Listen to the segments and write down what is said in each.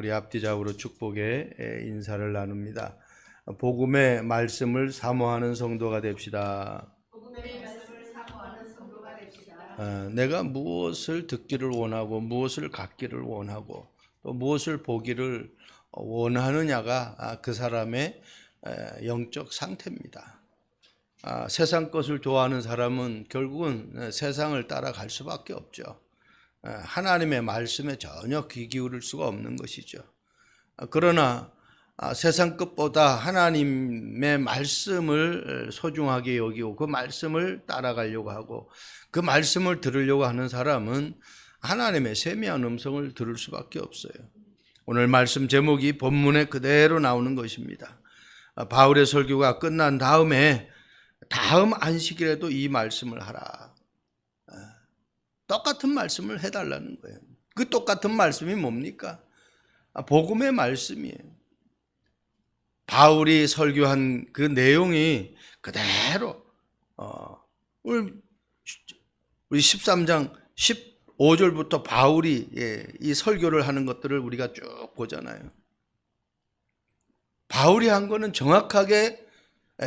우리 앞뒤좌우로 축복의 인사를 나눕니다. 복음의 말씀을 사모하는 성도가 됩시다. 복음의 말씀을 사모하는 성도가 됩시다. 내가 무엇을 듣기를 원하고 무엇을 갖기를 원하고 또 무엇을 보기를 원하느냐가 그 사람의 영적 상태입니다. 세상 것을 좋아하는 사람은 결국은 세상을 따라갈 수밖에 없죠. 하나님의 말씀에 전혀 귀 기울일 수가 없는 것이죠. 그러나 세상 것보다 하나님의 말씀을 소중하게 여기고 그 말씀을 따라가려고 하고 그 말씀을 들으려고 하는 사람은 하나님의 세미한 음성을 들을 수밖에 없어요. 오늘 말씀 제목이 본문에 그대로 나오는 것입니다. 바울의 설교가 끝난 다음에 다음 안식일에도 이 말씀을 하라. 똑같은 말씀을 해달라는 거예요. 그 똑같은 말씀이 뭡니까? 복음의 말씀이에요. 바울이 설교한 그 내용이 그대로 우리 13장 15절부터 바울이 이 설교를 하는 것들을 우리가 쭉 보잖아요. 바울이 한 거는 정확하게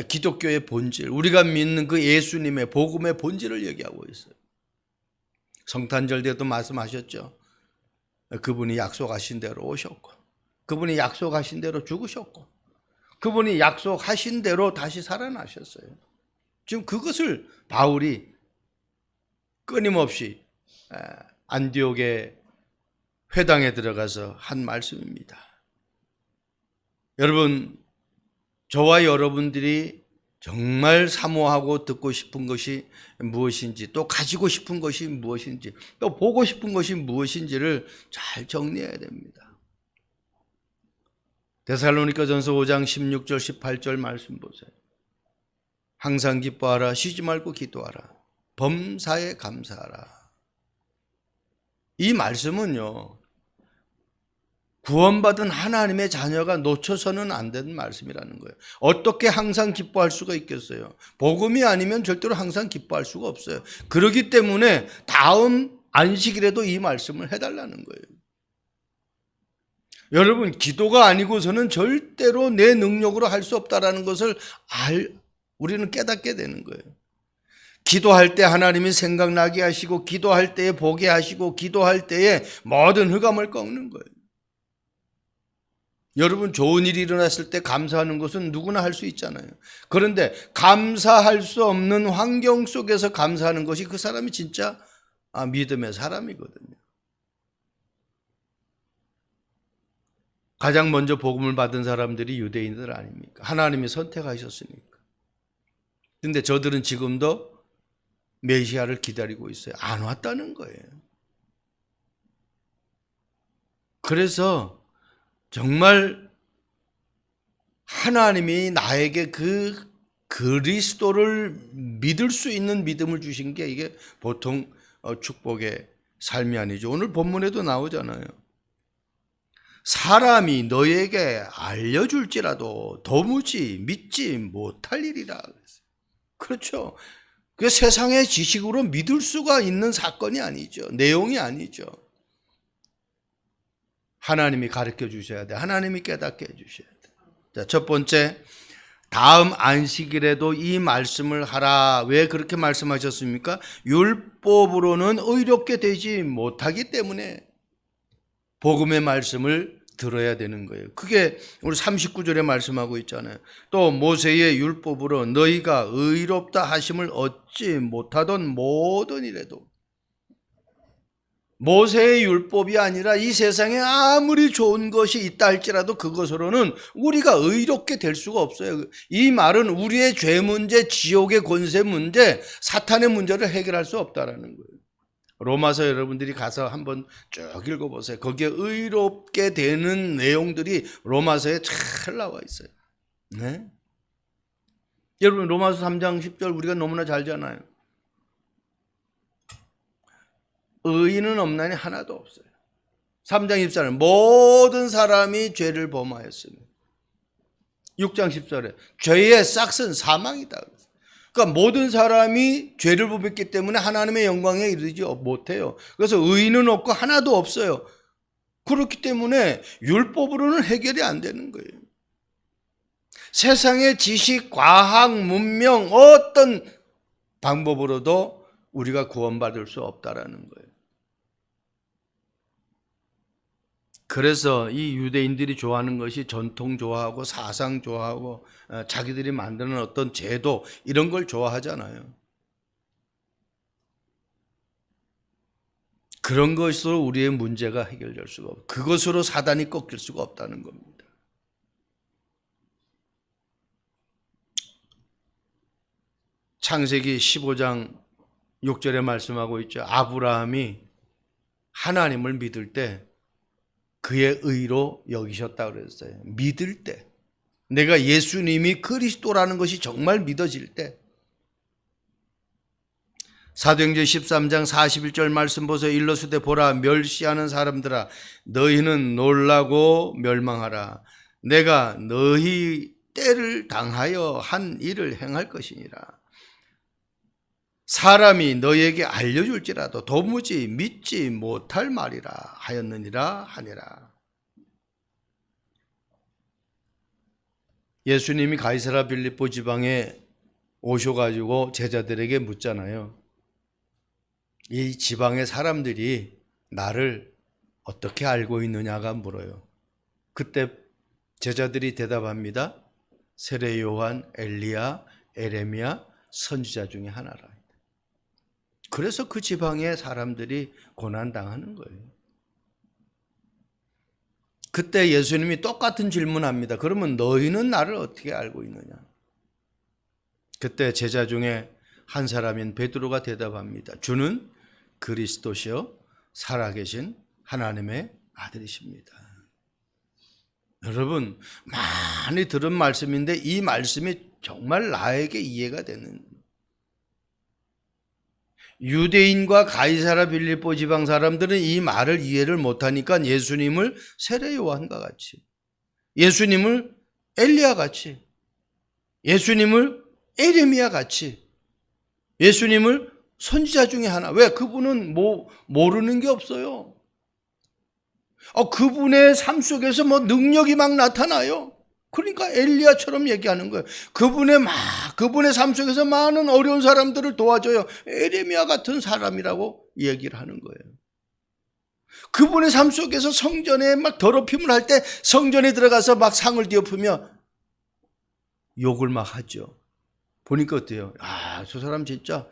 기독교의 본질, 우리가 믿는 그 예수님의 복음의 본질을 얘기하고 있어요. 성탄절 때도 말씀하셨죠. 그분이 약속하신 대로 오셨고 그분이 약속하신 대로 죽으셨고 그분이 약속하신 대로 다시 살아나셨어요. 지금 그것을 바울이 끊임없이 안디옥의 회당에 들어가서 한 말씀입니다. 여러분, 저와 여러분들이 정말 사모하고 듣고 싶은 것이 무엇인지, 또 가지고 싶은 것이 무엇인지, 또 보고 싶은 것이 무엇인지를 잘 정리해야 됩니다. 데살로니가전서 5장 16절 18절 말씀 보세요. 항상 기뻐하라, 쉬지 말고 기도하라, 범사에 감사하라. 이 말씀은요, 구원받은 하나님의 자녀가 놓쳐서는 안 되는 말씀이라는 거예요. 어떻게 항상 기뻐할 수가 있겠어요? 복음이 아니면 절대로 항상 기뻐할 수가 없어요. 그렇기 때문에 다음 안식일에도 이 말씀을 해달라는 거예요. 여러분, 기도가 아니고서는 절대로 내 능력으로 할 수 없다는 것을 우리는 깨닫게 되는 거예요. 기도할 때 하나님이 생각나게 하시고 기도할 때에 보게 하시고 기도할 때에 모든 흑암을 꺾는 거예요. 여러분, 좋은 일이 일어났을 때 감사하는 것은 누구나 할 수 있잖아요. 그런데 감사할 수 없는 환경 속에서 감사하는 것이 그 사람이 진짜 믿음의 사람이거든요. 가장 먼저 복음을 받은 사람들이 유대인들 아닙니까? 하나님이 선택하셨으니까. 그런데 저들은 지금도 메시아를 기다리고 있어요. 안 왔다는 거예요. 그래서 정말 하나님이 나에게 그 그리스도를 믿을 수 있는 믿음을 주신 게 이게 보통 축복의 삶이 아니죠. 오늘 본문에도 나오잖아요. 사람이 너에게 알려줄지라도 도무지 믿지 못할 일이라. 그렇죠. 그 세상의 지식으로 믿을 수가 있는 사건이 아니죠. 내용이 아니죠. 하나님이 가르쳐 주셔야 돼. 하나님이 깨닫게 해주셔야 돼. 자, 첫 번째, 다음 안식일에도 이 말씀을 하라. 왜 그렇게 말씀하셨습니까? 율법으로는 의롭게 되지 못하기 때문에 복음의 말씀을 들어야 되는 거예요. 그게 우리 39절에 말씀하고 있잖아요. 또 모세의 율법으로 너희가 의롭다 하심을 얻지 못하던 모든 일에도, 모세의 율법이 아니라 이 세상에 아무리 좋은 것이 있다 할지라도 그것으로는 우리가 의롭게 될 수가 없어요. 이 말은 우리의 죄 문제, 지옥의 권세 문제, 사탄의 문제를 해결할 수 없다라는 거예요. 로마서 여러분들이 가서 한번 쭉 읽어보세요. 거기에 의롭게 되는 내용들이 로마서에 잘 나와 있어요. 네? 여러분, 로마서 3장 10절 우리가 너무나 잘 알잖아요. 의인은 없나니 하나도 없어요. 3장 14절에 모든 사람이 죄를 범하였으니, 6장 10절에 죄의 싹은 사망이다. 그러니까 모든 사람이 죄를 범했기 때문에 하나님의 영광에 이르지 못해요. 그래서 의인은 없고 하나도 없어요. 그렇기 때문에 율법으로는 해결이 안 되는 거예요. 세상의 지식, 과학, 문명 어떤 방법으로도 우리가 구원받을 수 없다라는 거예요. 그래서 이 유대인들이 좋아하는 것이 전통 좋아하고 사상 좋아하고 자기들이 만드는 어떤 제도 이런 걸 좋아하잖아요. 그런 것으로 우리의 문제가 해결될 수가 없고 그것으로 사단이 꺾일 수가 없다는 겁니다. 창세기 15장 6절에 말씀하고 있죠. 아브라함이 하나님을 믿을 때 그의 의로 여기셨다 그랬어요. 믿을 때, 내가 예수님이 그리스도라는 것이 정말 믿어질 때. 사도행전 13장 41절 말씀 보세요. 일러스되 보라, 멸시하는 사람들아 너희는 놀라고 멸망하라. 내가 너희 때를 당하여 한 일을 행할 것이니라. 사람이 너희에게 알려줄지라도 도무지 믿지 못할 말이라 하였느니라 하니라. 예수님이 가이사랴 빌립보 지방에 오셔가지고 제자들에게 묻잖아요. 이 지방의 사람들이 나를 어떻게 알고 있느냐가 물어요. 그때 제자들이 대답합니다. 세례 요한, 엘리야, 에레미야 선지자 중에 하나라. 그래서 그 지방의 사람들이 고난당하는 거예요. 그때 예수님이 똑같은 질문합니다. 그러면 너희는 나를 어떻게 알고 있느냐? 그때 제자 중에 한 사람인 베드로가 대답합니다. 주는 그리스도시요 살아계신 하나님의 아들이십니다. 여러분, 많이 들은 말씀인데 이 말씀이 정말 나에게 이해가 되는, 유대인과 가이사랴 빌립보 지방 사람들은 이 말을 이해를 못하니까 예수님을 세례 요한과 같이, 예수님을 엘리야 같이, 예수님을 에레미야 같이, 예수님을 선지자 중에 하나. 왜? 그분은 모르는 게 없어요. 그분의 삶 속에서 능력이 막 나타나요. 그러니까 엘리야처럼 얘기하는 거예요. 그분의 삶 속에서 많은 어려운 사람들을 도와줘요. 에레미야 같은 사람이라고 얘기를 하는 거예요. 그분의 삶 속에서 성전에 막 더럽힘을 할 때 성전에 들어가서 막 상을 뒤엎으며 욕을 막 하죠. 보니까 어때요? 저 사람 진짜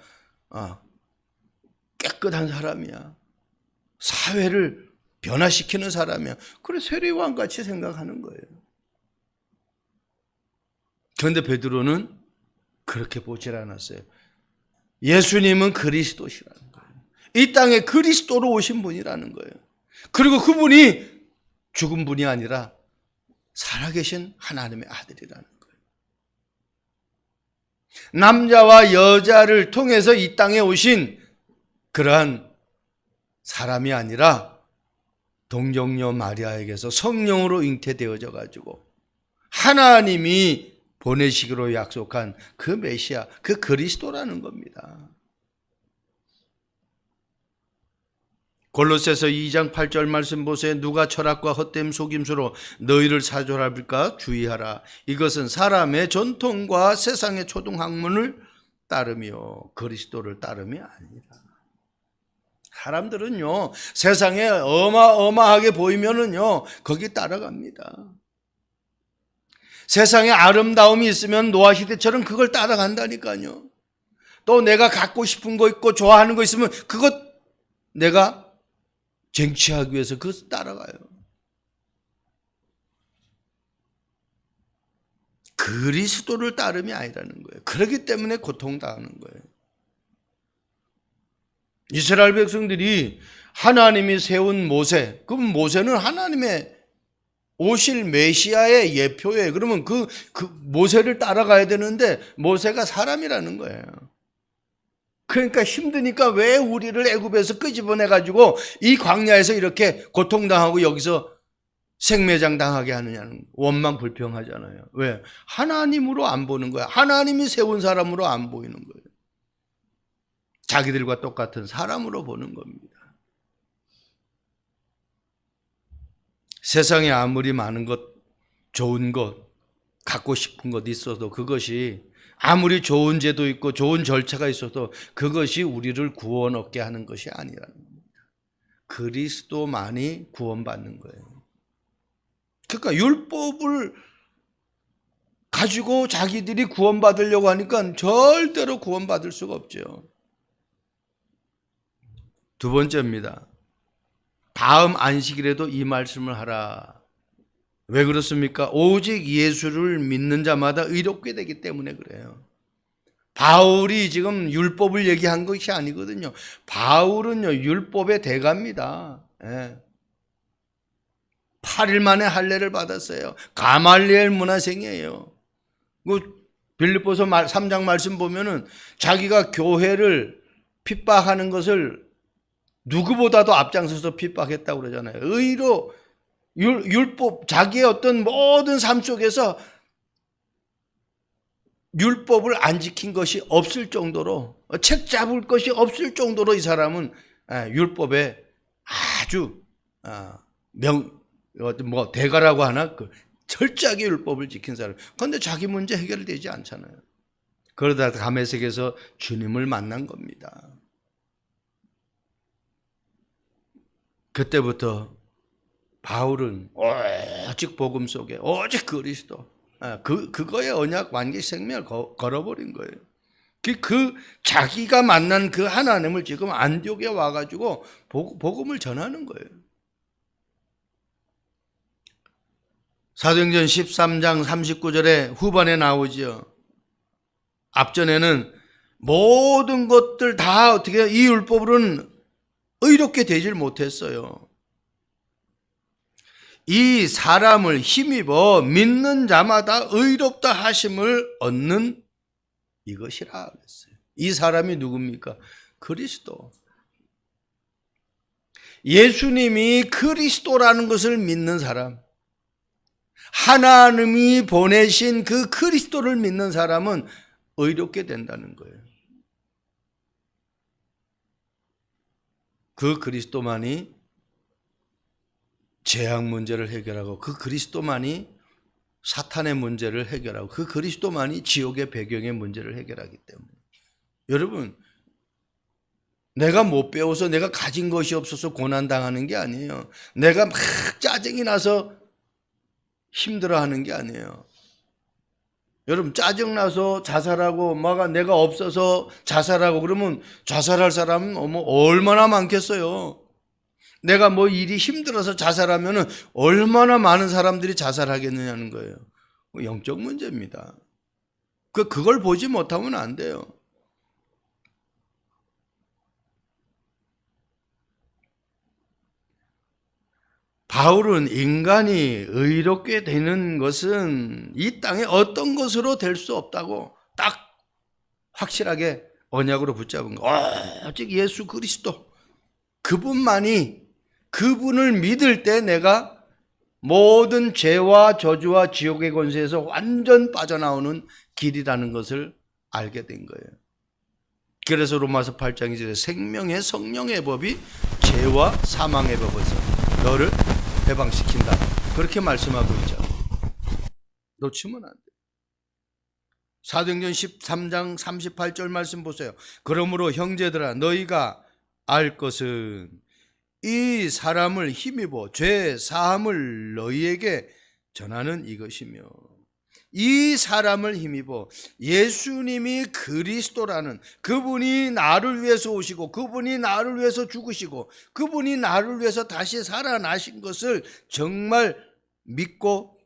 깨끗한 사람이야. 사회를 변화시키는 사람이야. 그래 세례요한 같이 생각하는 거예요. 그런데 베드로는 그렇게 보질 않았어요. 예수님은 그리스도시라는 거예요. 이 땅에 그리스도로 오신 분이라는 거예요. 그리고 그분이 죽은 분이 아니라 살아계신 하나님의 아들이라는 거예요. 남자와 여자를 통해서 이 땅에 오신 그러한 사람이 아니라 동정녀 마리아에게서 성령으로 잉태되어져 가지고 하나님이 보내시기로 약속한 그 메시아, 그 그리스도라는 겁니다. 골로새서 2장 8절 말씀 보세요. 누가 철학과 헛됨 속임수로 너희를 사로잡을까 주의하라. 이것은 사람의 전통과 세상의 초등학문을 따르며 그리스도를 따름이 아니라. 사람들은요, 세상에 어마어마하게 보이면은요, 거기 따라갑니다. 세상에 아름다움이 있으면 노아시대처럼 그걸 따라간다니까요. 또 내가 갖고 싶은 거 있고 좋아하는 거 있으면 그것 내가 쟁취하기 위해서 그것 따라가요. 그리스도를 따름이 아니라는 거예요. 그렇기 때문에 고통당하는 거예요. 이스라엘 백성들이 하나님이 세운 모세, 그 모세는 하나님의 오실 메시아의 예표예요. 그러면 그 모세를 따라가야 되는데 모세가 사람이라는 거예요. 그러니까 힘드니까 왜 우리를 애굽에서 끄집어내가지고 이 광야에서 이렇게 고통당하고 여기서 생매장 당하게 하느냐는 원망 불평하잖아요. 왜? 하나님으로 안 보는 거야. 하나님이 세운 사람으로 안 보이는 거예요. 자기들과 똑같은 사람으로 보는 겁니다. 세상에 아무리 많은 것, 좋은 것, 갖고 싶은 것 있어도 그것이 아무리 좋은 제도 있고 좋은 절차가 있어도 그것이 우리를 구원 얻게 하는 것이 아니라는 겁니다. 그리스도만이 구원받는 거예요. 그러니까 율법을 가지고 자기들이 구원받으려고 하니까 절대로 구원받을 수가 없죠. 두 번째입니다. 다음 안식일에도 이 말씀을 하라. 왜 그렇습니까? 오직 예수를 믿는 자마다 의롭게 되기 때문에 그래요. 바울이 지금 율법을 얘기한 것이 아니거든요. 바울은요, 율법의 대가입니다. 8일 만에 할례를 받았어요. 가말리엘 문화생이에요. 빌립보서 3장 말씀 보면은 자기가 교회를 핍박하는 것을 누구보다도 앞장서서 핍박했다고 그러잖아요. 의로 율법, 자기의 어떤 모든 삶 속에서 율법을 안 지킨 것이 없을 정도로, 책 잡을 것이 없을 정도로 이 사람은 율법에 아주 대가라고 하나, 철저하게 율법을 지킨 사람. 그런데 자기 문제 해결되지 않잖아요. 그러다 다메섹에서 주님을 만난 겁니다. 그때부터 바울은 오직 복음 속에 오직 그리스도, 그거의 언약 완기 생명을 걸어버린 거예요. 그 자기가 만난 그 하나님을 지금 안디옥에 와가지고 복음을 전하는 거예요. 사도행전 13장 39절에 후반에 나오지요. 앞전에는 모든 것들 다 어떻게 이 율법으로는 의롭게 되질 못했어요. 이 사람을 힘입어 믿는 자마다 의롭다 하심을 얻는 이것이라 그랬어요. 이 사람이 누굽니까? 그리스도. 예수님이 그리스도라는 것을 믿는 사람, 하나님이 보내신 그 그리스도를 믿는 사람은 의롭게 된다는 거예요. 그 그리스도만이 재앙 문제를 해결하고, 그 그리스도만이 사탄의 문제를 해결하고, 그 그리스도만이 지옥의 배경의 문제를 해결하기 때문에, 여러분, 내가 못 배워서 내가 가진 것이 없어서 고난당하는 게 아니에요. 내가 막 짜증이 나서 힘들어하는 게 아니에요. 여러분, 짜증나서 자살하고 내가 없어서 자살하고 그러면 자살할 사람은 얼마나 많겠어요. 내가 일이 힘들어서 자살하면 얼마나 많은 사람들이 자살하겠느냐는 거예요. 영적 문제입니다. 그걸 보지 못하면 안 돼요. 바울은 인간이 의롭게 되는 것은 이 땅에 어떤 것으로 될 수 없다고 딱 확실하게 언약으로 붙잡은 거. 오직 예수 그리스도, 그분을 믿을 때 내가 모든 죄와 저주와 지옥의 권세에서 완전 빠져나오는 길이라는 것을 알게 된 거예요. 그래서 로마서 8장 2절에 생명의 성령의 법이 죄와 사망의 법에서 너를 해방시킨다, 그렇게 말씀하고 있죠. 놓치면 안 돼. 사도행전 13장 38절 말씀 보세요. 그러므로 형제들아, 너희가 알 것은 이 사람을 힘입어 죄 사함을 너희에게 전하는 이것이며, 이 사람을 힘입어 예수님이 그리스도라는, 그분이 나를 위해서 오시고 그분이 나를 위해서 죽으시고 그분이 나를 위해서 다시 살아나신 것을 정말 믿고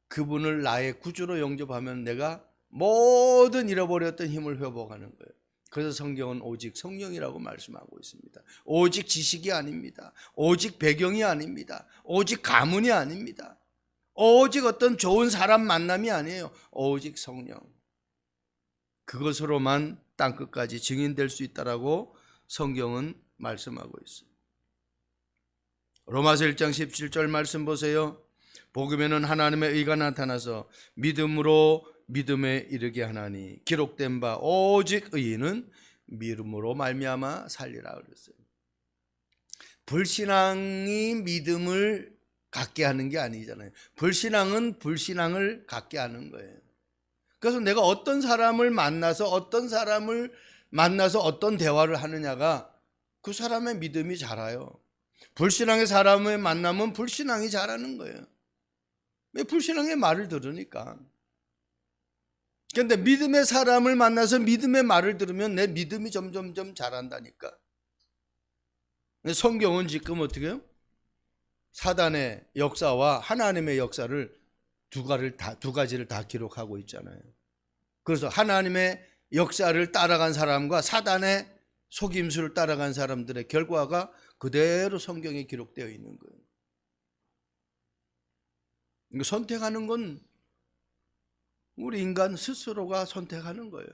그분을 나의 구주로 영접하면 내가 모든 잃어버렸던 힘을 회복하는 거예요. 그래서 성경은 오직 성령이라고 말씀하고 있습니다. 오직 지식이 아닙니다. 오직 배경이 아닙니다. 오직 가문이 아닙니다. 오직 어떤 좋은 사람 만남이 아니에요. 오직 성령. 그것으로만 땅끝까지 증인될 수 있다라고 성경은 말씀하고 있어요. 로마서 1장 17절 말씀 보세요. 복음에는 하나님의 의가 나타나서 믿음으로 믿음에 이르게 하나니 기록된 바 오직 의인은 믿음으로 말미암아 살리라 그랬어요. 불신앙이 믿음을 갖게 하는 게 아니잖아요. 불신앙은 불신앙을 갖게 하는 거예요. 그래서 내가 어떤 사람을 만나서 어떤 대화를 하느냐가 그 사람의 믿음이 자라요. 불신앙의 사람을 만나면 불신앙이 자라는 거예요. 왜? 불신앙의 말을 들으니까. 그런데 믿음의 사람을 만나서 믿음의 말을 들으면 내 믿음이 점점점 자란다니까. 성경은 지금 어떻게 해요? 사단의 역사와 하나님의 역사를 두 가지를 다 기록하고 있잖아요. 그래서 하나님의 역사를 따라간 사람과 사단의 속임수를 따라간 사람들의 결과가 그대로 성경에 기록되어 있는 거예요. 선택하는 건 우리 인간 스스로가 선택하는 거예요.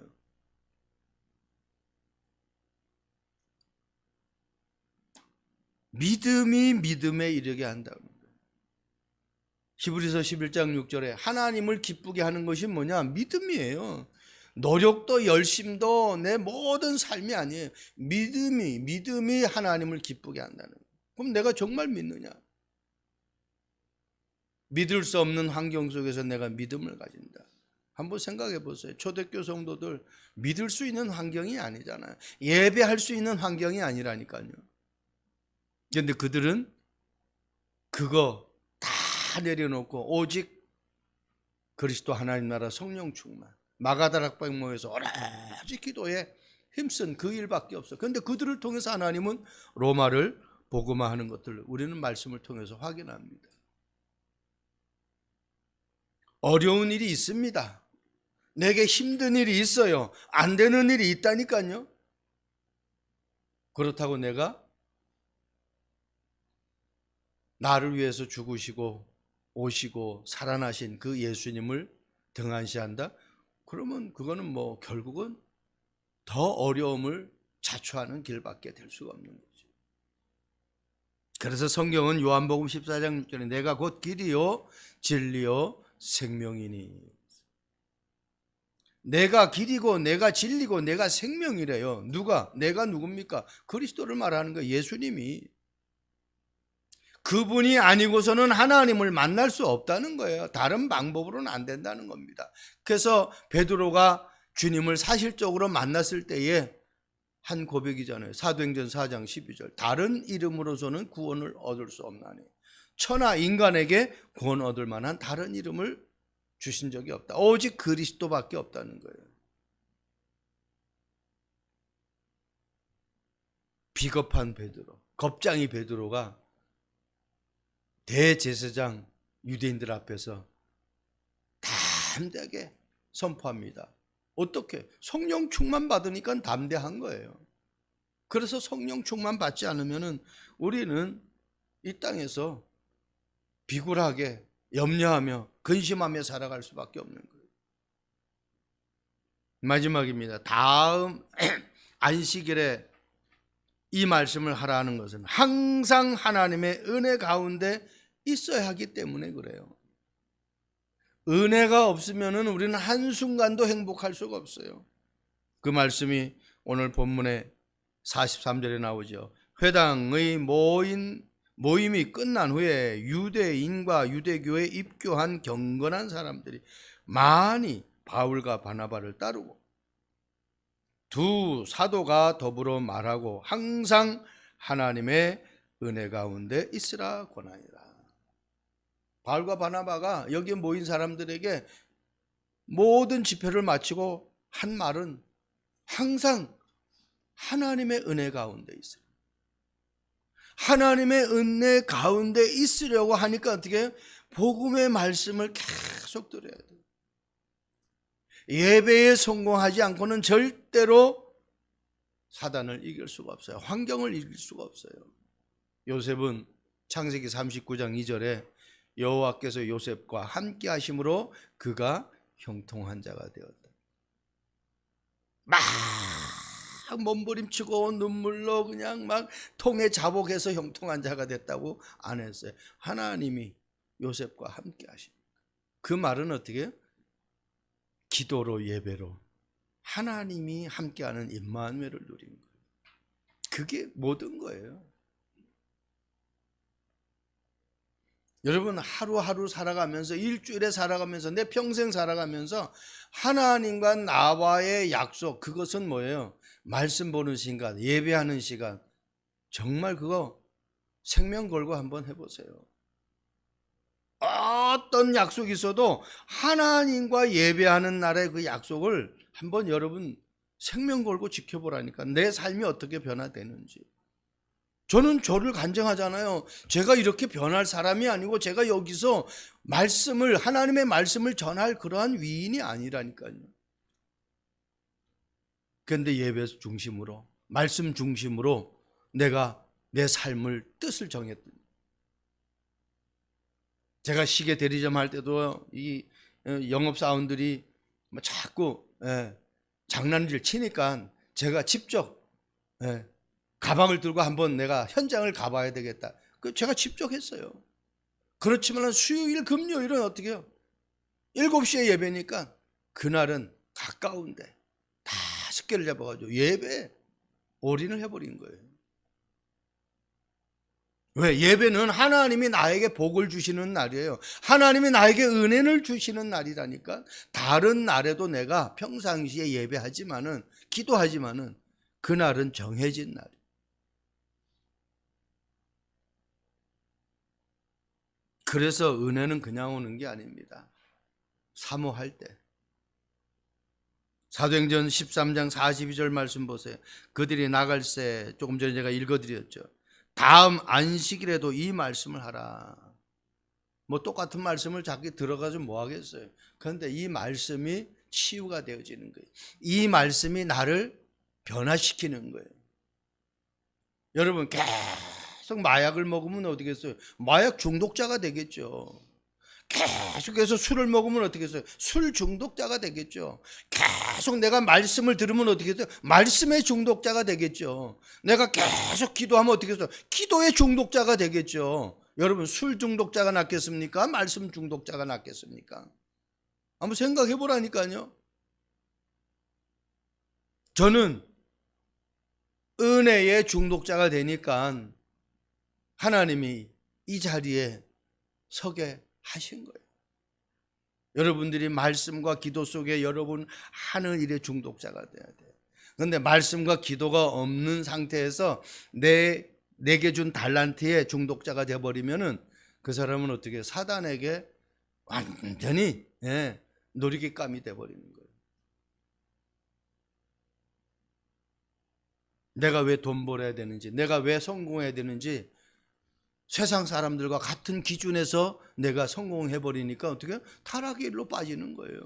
믿음이 믿음에 이르게 한다는 거예요. 히브리서 11장 6절에 하나님을 기쁘게 하는 것이 뭐냐? 믿음이에요. 노력도 열심도 내 모든 삶이 아니에요. 믿음이 하나님을 기쁘게 한다는 거예요. 그럼 내가 정말 믿느냐? 믿을 수 없는 환경 속에서 내가 믿음을 가진다. 한번 생각해 보세요. 초대교 성도들 믿을 수 있는 환경이 아니잖아요. 예배할 수 있는 환경이 아니라니까요. 그런데 그들은 그거 다 내려놓고 오직 그리스도 하나님 나라 성령 충만, 마가다락방 모여서 오라지 기도에 힘쓴 그 일밖에 없어. 그런데 그들을 통해서 하나님은 로마를 복음화하는 것들을 우리는 말씀을 통해서 확인합니다. 어려운 일이 있습니다. 내게 힘든 일이 있어요. 안 되는 일이 있다니까요. 그렇다고 내가 나를 위해서 죽으시고 오시고 살아나신 그 예수님을 등한시한다? 그러면 그거는 뭐 결국은 더 어려움을 자초하는 길밖에 될 수가 없는 거죠. 그래서 성경은 요한복음 14장 6절에 내가 곧 길이요 진리요 생명이니, 내가 길이고 내가 진리고 내가 생명이래요. 누가? 내가 누굽니까? 그리스도를 말하는 거예요. 예수님이. 그분이 아니고서는 하나님을 만날 수 없다는 거예요. 다른 방법으로는 안 된다는 겁니다. 그래서 베드로가 주님을 사실적으로 만났을 때에 한 고백이잖아요. 사도행전 4장 12절. 다른 이름으로서는 구원을 얻을 수 없나니 천하 인간에게 구원 얻을 만한 다른 이름을 주신 적이 없다. 오직 그리스도밖에 없다는 거예요. 비겁한 베드로, 겁쟁이 베드로가 대제사장 유대인들 앞에서 담대하게 선포합니다. 어떻게? 성령 충만 받으니까 담대한 거예요. 그래서 성령 충만 받지 않으면 우리는 이 땅에서 비굴하게 염려하며 근심하며 살아갈 수밖에 없는 거예요. 마지막입니다. 다음 안식일에 이 말씀을 하라는 것은 항상 하나님의 은혜 가운데 있어야 하기 때문에 그래요. 은혜가 없으면 우리는 한순간도 행복할 수가 없어요. 그 말씀이 오늘 본문의 43절에 나오죠. 회당의 모임이 끝난 후에 유대인과 유대교에 입교한 경건한 사람들이 많이 바울과 바나바를 따르고 두 사도가 더불어 말하고 항상 하나님의 은혜 가운데 있으라 권하니라. 바울과 바나바가 여기에 모인 사람들에게 모든 집회를 마치고 한 말은 항상 하나님의 은혜 가운데 있어요. 하나님의 은혜 가운데 있으려고 하니까 어떻게 해요? 복음의 말씀을 계속 들어야 돼요. 예배에 성공하지 않고는 절대로 사단을 이길 수가 없어요. 환경을 이길 수가 없어요. 요셉은 창세기 39장 2절에 여호와께서 요셉과 함께 하심으로 그가 형통한 자가 되었다. 막 몸부림치고 눈물로 그냥 막 통에 자복해서 형통한 자가 됐다고 안 했어요. 하나님이 요셉과 함께 하십니다. 그 말은 어떻게 해요? 기도로 예배로 하나님이 함께하는 임마누엘을 누리는 거예요. 그게 모든 거예요. 여러분 하루하루 살아가면서 일주일에 살아가면서 내 평생 살아가면서 하나님과 나와의 약속, 그것은 뭐예요? 말씀 보는 시간, 예배하는 시간. 정말 그거 생명 걸고 한번 해보세요. 어떤 약속이 있어도 하나님과 예배하는 날의 그 약속을 한번 여러분 생명 걸고 지켜보라니까. 내 삶이 어떻게 변화되는지. 저는 저를 간증하잖아요. 제가 이렇게 변할 사람이 아니고 제가 여기서 말씀을, 하나님의 말씀을 전할 그러한 위인이 아니라니까요. 그런데 예배 중심으로, 말씀 중심으로 내가 내 삶을 뜻을 정했던. 제가 시계 대리점 할 때도 이 영업사원들이 자꾸 장난질 치니까 제가 직접 가방을 들고 한번 내가 현장을 가봐야 되겠다. 그 제가 직접 했어요. 그렇지만 수요일 금요일은 어떻게 해요? 7시에 예배니까 그날은 가까운데 5개를 잡아가지고 예배 올인을 해버린 거예요. 왜? 예배는 하나님이 나에게 복을 주시는 날이에요. 하나님이 나에게 은혜를 주시는 날이라니까. 다른 날에도 내가 평상시에 예배하지만은, 기도하지만은 그날은 정해진 날이에요. 그래서 은혜는 그냥 오는 게 아닙니다. 사모할 때. 사도행전 13장 42절 말씀 보세요. 그들이 나갈새, 조금 전에 제가 읽어드렸죠. 다음 안식일에도 이 말씀을 하라. 뭐 똑같은 말씀을 자기 들어가서 뭐 하겠어요. 그런데 이 말씀이 치유가 되어지는 거예요. 이 말씀이 나를 변화시키는 거예요. 여러분 계속 마약을 먹으면 어떻게 했어요? 마약 중독자가 되겠죠. 계속해서 술을 먹으면 어떻게 했어요? 술 중독자가 되겠죠. 계속 내가 말씀을 들으면 어떻게 했어요? 말씀의 중독자가 되겠죠. 내가 계속 기도하면 어떻게 했어요? 기도의 중독자가 되겠죠. 여러분 술 중독자가 낫겠습니까? 말씀 중독자가 낫겠습니까? 한번 생각해 보라니까요. 저는 은혜의 중독자가 되니까 하나님이 이 자리에 서게 하신 거예요. 여러분들이 말씀과 기도 속에 여러분 하는 일의 중독자가 돼야 돼요. 그런데 말씀과 기도가 없는 상태에서 내게 준 달란트의 중독자가 되어버리면은 그 사람은 어떻게 사단에게 완전히 놀이기감이 돼버리는 거예요. 내가 왜 돈 벌어야 되는지, 내가 왜 성공해야 되는지 세상 사람들과 같은 기준에서 내가 성공해버리니까 어떻게 타락의 일로 빠지는 거예요.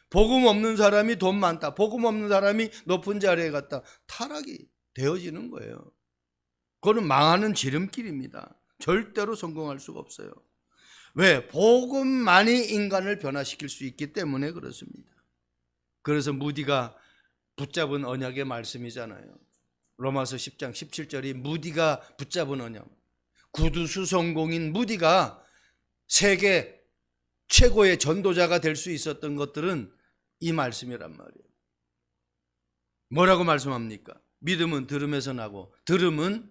복음 없는 사람이 돈 많다, 복음 없는 사람이 높은 자리에 갔다, 타락이 되어지는 거예요. 그거는 망하는 지름길입니다. 절대로 성공할 수가 없어요. 왜? 복음만이 인간을 변화시킬 수 있기 때문에 그렇습니다. 그래서 무디가 붙잡은 언약의 말씀이잖아요. 로마서 10장 17절이 무디가 붙잡은 언약. 구두수 성공인 무디가 세계 최고의 전도자가 될 수 있었던 것들은 이 말씀이란 말이에요. 뭐라고 말씀합니까? 믿음은 들음에서 나고, 들음은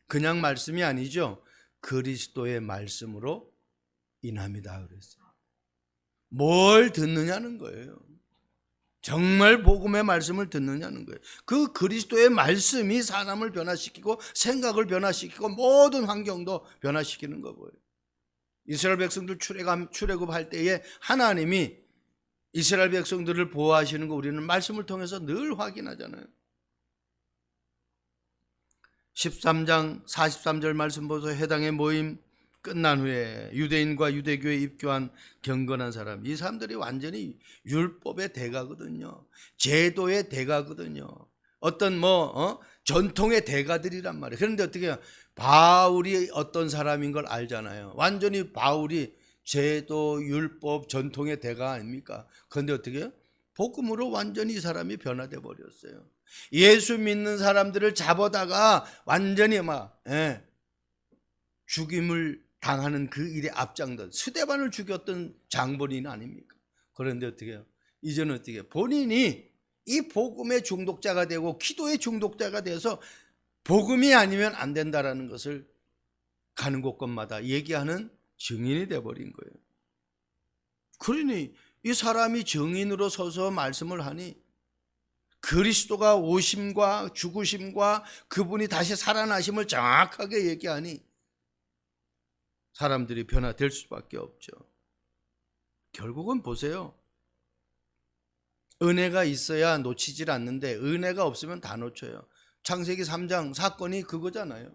그냥 말씀이 아니죠. 그리스도의 말씀으로 인합니다 그랬어요. 뭘 듣느냐는 거예요. 정말 복음의 말씀을 듣느냐는 거예요. 그 그리스도의 말씀이 사람을 변화시키고 생각을 변화시키고 모든 환경도 변화시키는 거고요. 이스라엘 백성들 출애굽할 때에 하나님이 이스라엘 백성들을 보호하시는 거 우리는 말씀을 통해서 늘 확인하잖아요. 13장 43절 말씀 보세요. 해당의 모임 끝난 후에 유대인과 유대교에 입교한 경건한 사람, 이 사람들이 완전히 율법의 대가거든요. 제도의 대가거든요. 어떤 전통의 대가들이란 말이에요. 그런데 어떻게 해요? 바울이 어떤 사람인 걸 알잖아요. 완전히 바울이 제도, 율법, 전통의 대가 아닙니까? 그런데 어떻게 해요? 복음으로 완전히 이 사람이 변화돼 버렸어요. 예수 믿는 사람들을 잡아다가 완전히 죽임을 당하는 그 일에 앞장던 스데반을 죽였던 장본인 아닙니까? 그런데 어떻게 해요? 이제는 어떻게 해요? 본인이 이 복음의 중독자가 되고 기도의 중독자가 돼서 복음이 아니면 안 된다라는 것을 가는 곳곳마다 얘기하는 증인이 돼버린 거예요. 그러니 이 사람이 증인으로 서서 말씀을 하니 그리스도가 오심과 죽으심과 그분이 다시 살아나심을 정확하게 얘기하니 사람들이 변화될 수밖에 없죠. 결국은 보세요. 은혜가 있어야 놓치질 않는데 은혜가 없으면 다 놓쳐요. 창세기 3장 사건이 그거잖아요.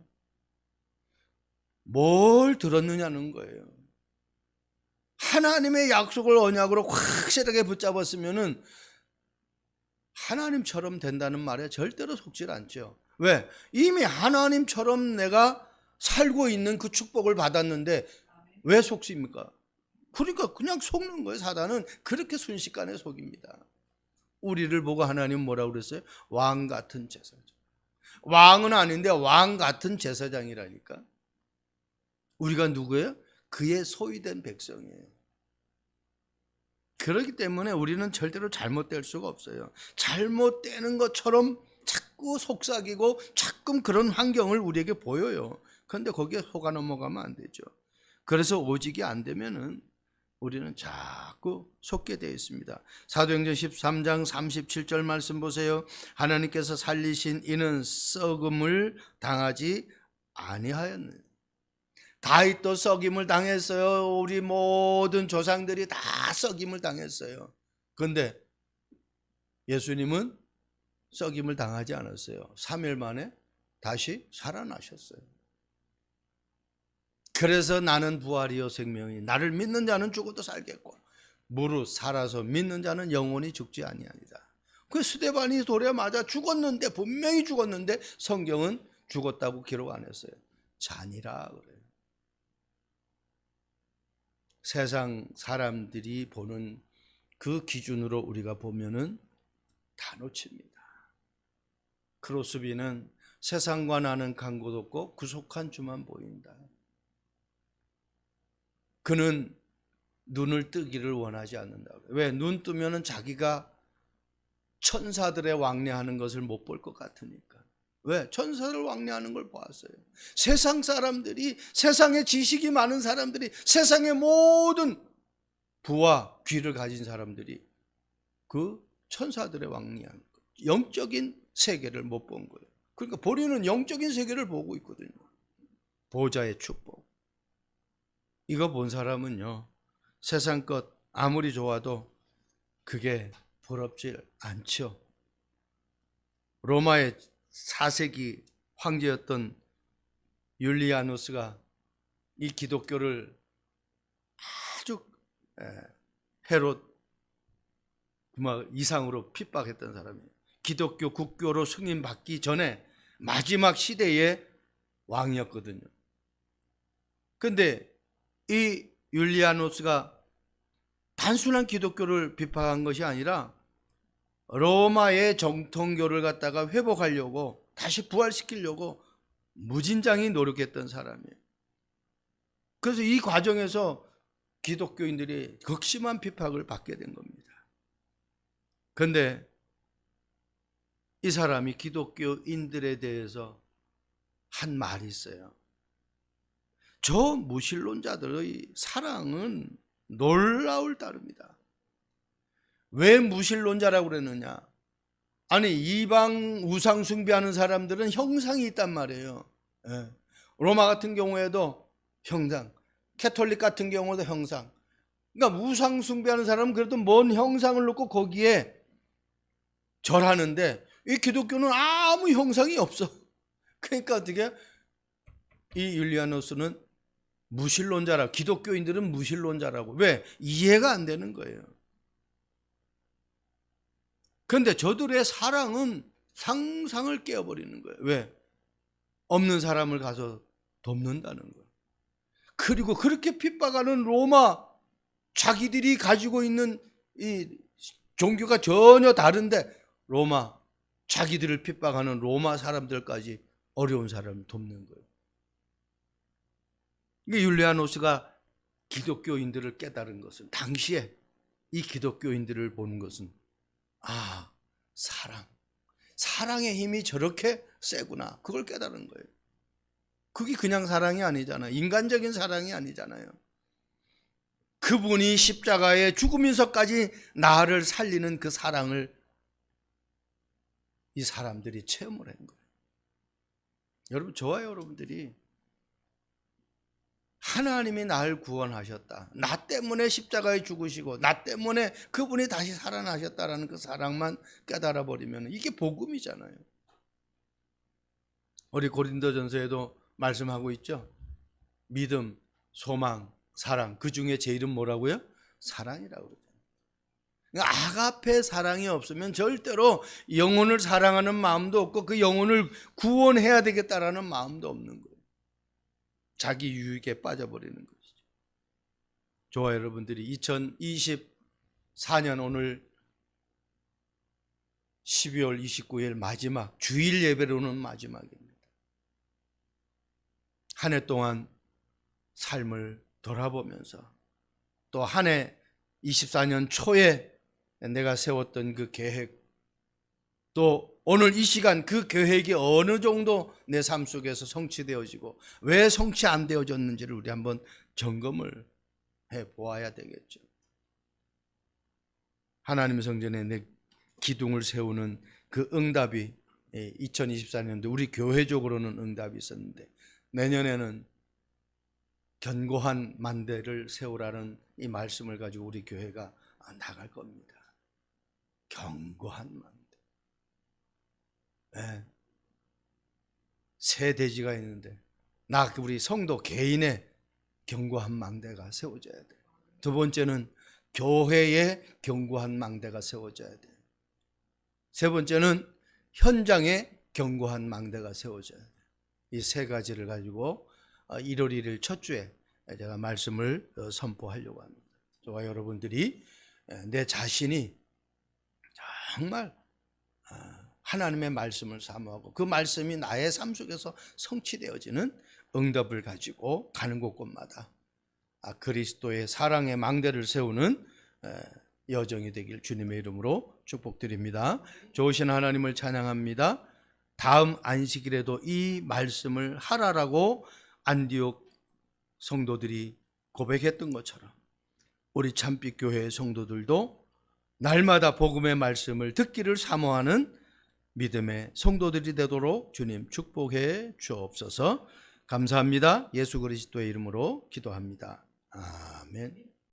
뭘 들었느냐는 거예요. 하나님의 약속을 언약으로 확실하게 붙잡았으면은 하나님처럼 된다는 말에 절대로 속질 않죠. 왜? 이미 하나님처럼 내가 살고 있는 그 축복을 받았는데 왜 속습니까? 그러니까 그냥 속는 거예요. 사단은 그렇게 순식간에 속입니다. 우리를 보고 하나님은 뭐라고 그랬어요? 왕 같은 제사장. 왕은 아닌데 왕 같은 제사장이라니까. 우리가 누구예요? 그의 소유된 백성이에요. 그렇기 때문에 우리는 절대로 잘못될 수가 없어요. 잘못되는 것처럼 자꾸 속삭이고 자꾸 그런 환경을 우리에게 보여요. 그런데 거기에 속아 넘어가면 안 되죠. 그래서 오직이 안 되면은 우리는 자꾸 속게 되어 있습니다. 사도행전 13장 37절 말씀 보세요. 하나님께서 살리신 이는 썩음을 당하지 아니하였느냐. 다윗도 썩임을 당했어요. 우리 모든 조상들이 다 썩임을 당했어요. 그런데 예수님은 썩임을 당하지 않았어요. 3일 만에 다시 살아나셨어요. 그래서 나는 부활이요 생명이 나를 믿는 자는 죽어도 살겠고 무릇 살아서 믿는 자는 영원히 죽지 아니하리라. 그 스데반이 돌에 맞아 죽었는데 분명히 죽었는데 성경은 죽었다고 기록 안 했어요. 잔이라 그래요. 세상 사람들이 보는 그 기준으로 우리가 보면은 다 놓칩니다. 크로스비는 세상과 나는 간 곳 없고 구속한 주만 보인다. 그는 눈을 뜨기를 원하지 않는다. 왜? 눈 뜨면은 자기가 천사들의 왕래하는 것을 못 볼 것 같으니까. 왜? 천사들 왕래하는 걸 보았어요. 세상 사람들이, 세상에 지식이 많은 사람들이, 세상의 모든 부와 귀를 가진 사람들이 그 천사들의 왕래하는 것, 영적인 세계를 못 본 거예요. 그러니까 본인은 영적인 세계를 보고 있거든요. 보좌의 축복. 이거 본 사람은요, 세상 것 아무리 좋아도 그게 부럽질 않죠. 로마의 4세기 황제였던 율리아누스가 이 기독교를 아주 헤롯 이상으로 핍박했던 사람이에요. 기독교 국교로 승인받기 전에 마지막 시대의 왕이었거든요. 그런데 이 율리아누스가 단순한 기독교를 비판한 것이 아니라 로마의 정통교를 갖다가 회복하려고 다시 부활시키려고 무진장이 노력했던 사람이에요. 그래서 이 과정에서 기독교인들이 극심한 핍박을 받게 된 겁니다. 그런데 이 사람이 기독교인들에 대해서 한 말이 있어요. 저 무신론자들의 사랑은 놀라울 따릅니다. 왜 무신론자라고 그랬느냐? 아니, 이방 우상 숭배하는 사람들은 형상이 있단 말이에요. 로마 같은 경우에도 형상, 캐톨릭 같은 경우도 형상. 그러니까 우상 숭배하는 사람은 그래도 뭔 형상을 놓고 거기에 절하는데 이 기독교는 아무 형상이 없어. 그러니까 어떻게 이 율리아누스는 무신론자라, 기독교인들은 무신론자라고. 왜? 이해가 안 되는 거예요. 그런데 저들의 사랑은 상상을 깨어버리는 거예요. 왜? 없는 사람을 가서 돕는다는 거예요. 그리고 그렇게 핍박하는 로마, 자기들이 가지고 있는 이 종교가 전혀 다른데 로마, 자기들을 핍박하는 로마 사람들까지 어려운 사람을 돕는 거예요. 율리아누스가 기독교인들을 깨달은 것은, 당시에 이 기독교인들을 보는 것은, 아, 사랑의 힘이 저렇게 세구나, 그걸 깨달은 거예요. 그게 그냥 사랑이 아니잖아요. 인간적인 사랑이 아니잖아요. 그분이 십자가에 죽으면서까지 나를 살리는 그 사랑을 이 사람들이 체험을 한 거예요. 여러분, 저와 여러분들이 하나님이 나를 구원하셨다, 나 때문에 십자가에 죽으시고 나 때문에 그분이 다시 살아나셨다라는 그 사랑만 깨달아 버리면 이게 복음이잖아요. 우리 고린도전서에도 말씀하고 있죠. 믿음, 소망, 사랑, 그 중에 제일은 뭐라고요? 사랑이라고 그러죠. 그러니까 아가페 사랑이 없으면 절대로 영혼을 사랑하는 마음도 없고 그 영혼을 구원해야 되겠다라는 마음도 없는 거예요. 자기 유익에 빠져버리는 것이죠. 저와 여러분들이 2024년 오늘 12월 29일 마지막 주일 예배로는 마지막입니다. 한 해 동안 삶을 돌아보면서 또 한 해 24년 초에 내가 세웠던 그 계획, 또 오늘 이 시간 그 계획이 어느 정도 내 삶 속에서 성취되어지고 왜 성취 안 되어졌는지를 우리 한번 점검을 해 보아야 되겠죠. 하나님의 성전에 내 기둥을 세우는 그 응답이 2024년도 우리 교회적으로는 응답이 있었는데, 내년에는 견고한 만대를 세우라는 이 말씀을 가지고 우리 교회가 나갈 겁니다. 견고한 만대. 네. 새 대지가 있는데 우리 성도 개인의 견고한 망대가 세워져야 돼요. 두 번째는 교회의 견고한 망대가 세워져야 돼요. 세 번째는 현장의 견고한 망대가 세워져야 돼요. 이 세 가지를 가지고 1월 1일 첫 주에 제가 말씀을 선포하려고 합니다. 저와 여러분들이 내 자신이 정말 하나님의 말씀을 사모하고 그 말씀이 나의 삶 속에서 성취되어지는 응답을 가지고 가는 곳곳마다 그리스도의 사랑의 망대를 세우는 여정이 되길 주님의 이름으로 축복드립니다. 좋으신 하나님을 찬양합니다. 다음 안식일에도 이 말씀을 하라라고 안디옥 성도들이 고백했던 것처럼 우리 참빛교회의 성도들도 날마다 복음의 말씀을 듣기를 사모하는 믿음의 성도들이 되도록 주님 축복해 주옵소서. 감사합니다. 예수 그리스도의 이름으로 기도합니다. 아멘.